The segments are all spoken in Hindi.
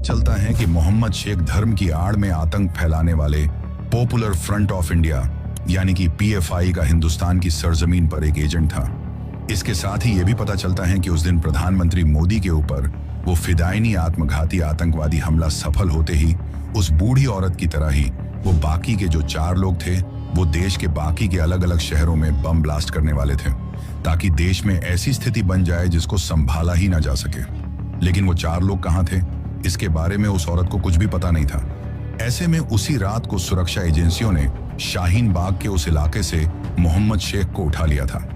चलता है कि मोहम्मद शेख धर्म की आड़ में आतंक फैलाने वाले पॉपुलर फ्रंट ऑफ इंडिया यानी कि पीएफआई का हिंदुस्तान की सरजमीन पर एक एजेंट था। इसके साथ ही यह भी पता चलता है कि उस दिन प्रधानमंत्री मोदी के ऊपर वो फिदायनी आत्मघाती आतंकवादी हमला सफल होते ही उस बूढ़ी औरत की तरह ही वो बाकी के जो 4 लोग थे वो देश के बाकी के अलग अलग शहरों में बम ब्लास्ट करने वाले थे, ताकि देश में ऐसी स्थिति बन जाए जिसको संभाला ही ना जा सके। लेकिन वो 4 लोग कहाँ थे, इसके बारे में उस औरत को कुछ भी पता नहीं था। ऐसे में उसी रात को सुरक्षा एजेंसियों ने शाहीन बाग के उस इलाके से मोहम्मद शेख को उठा लिया था।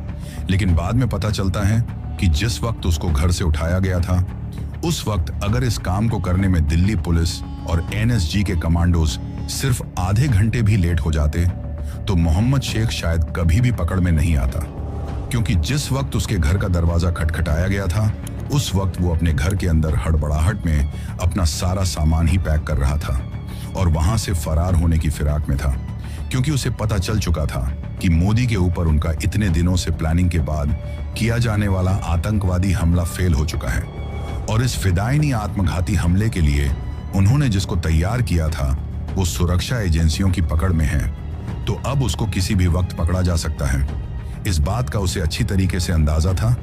लेकिन बाद में पता चलता है कि जिस वक्त उसको घर से उठाया गया था उस वक्त अगर इस काम को करने में दिल्ली पुलिस और एनएसजी के कमांडोज सिर्फ आधे घंटे भी लेट हो जाते तो मोहम्मद शेख शायद कभी भी पकड़ में नहीं आता, क्योंकि जिस वक्त उसके घर का दरवाजा खटखटाया गया था उस वक्त वो अपने घर के अंदर हड़बड़ाहट में अपना सारा सामान ही पैक कर रहा था और वहां से फरार होने की फिराक में था, क्योंकि उसे पता चल चुका था कि मोदी के ऊपर उनका इतने दिनों से प्लानिंग के बाद किया जाने वाला आतंकवादी हमला फेल हो चुका है और इस फिदायनी आत्मघाती हमले के लिए उन्होंने जिसको तैयार किया था वो सुरक्षा एजेंसियों की पकड़ में है, तो अब उसको किसी भी वक्त पकड़ा जा सकता है। इस बात का उसे अच्छी तरीके से अंदाजा था,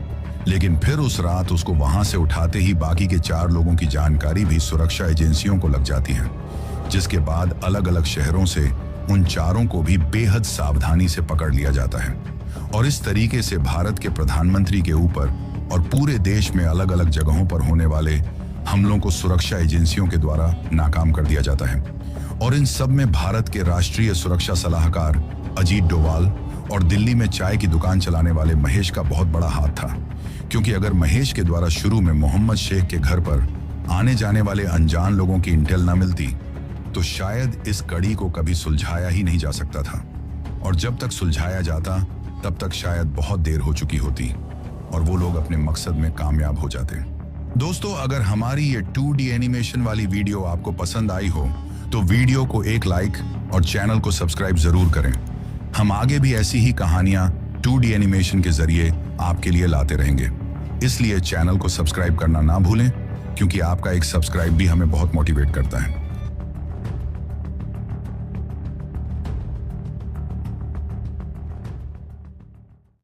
लेकिन फिर उस रात उसको वहां से उठाते ही बाकी के 4 लोगों की जानकारी भी सुरक्षा एजेंसियों को लग जाती है, जिसके बाद अलग अलग शहरों से उन 4 को भी बेहद सावधानी से पकड़ लिया जाता है और इस तरीके से भारत के प्रधानमंत्री के ऊपर और पूरे देश में अलग अलग जगहों पर होने वाले हमलों को सुरक्षा एजेंसियों के द्वारा नाकाम कर दिया जाता है। और इन सब में भारत के राष्ट्रीय सुरक्षा सलाहकार अजीत डोवाल और दिल्ली में चाय की दुकान चलाने वाले महेश का बहुत बड़ा हाथ था, क्योंकि अगर महेश के द्वारा शुरू में मोहम्मद शेख के घर पर आने जाने वाले अनजान लोगों की इंटेल ना मिलती तो शायद इस कड़ी को कभी सुलझाया ही नहीं जा सकता था, और जब तक सुलझाया जाता तब तक शायद बहुत देर हो चुकी होती और वो लोग अपने मकसद में कामयाब हो जाते। दोस्तों, अगर हमारी ये 2D एनिमेशन वाली वीडियो आपको पसंद आई हो तो वीडियो को एक लाइक और चैनल को सब्सक्राइब जरूर करें। हम आगे भी ऐसी ही कहानियां 2D एनिमेशन के जरिए आपके लिए लाते रहेंगे, इसलिए चैनल को सब्सक्राइब करना ना भूलें, क्योंकि आपका एक सब्सक्राइब भी हमें बहुत मोटिवेट करता है।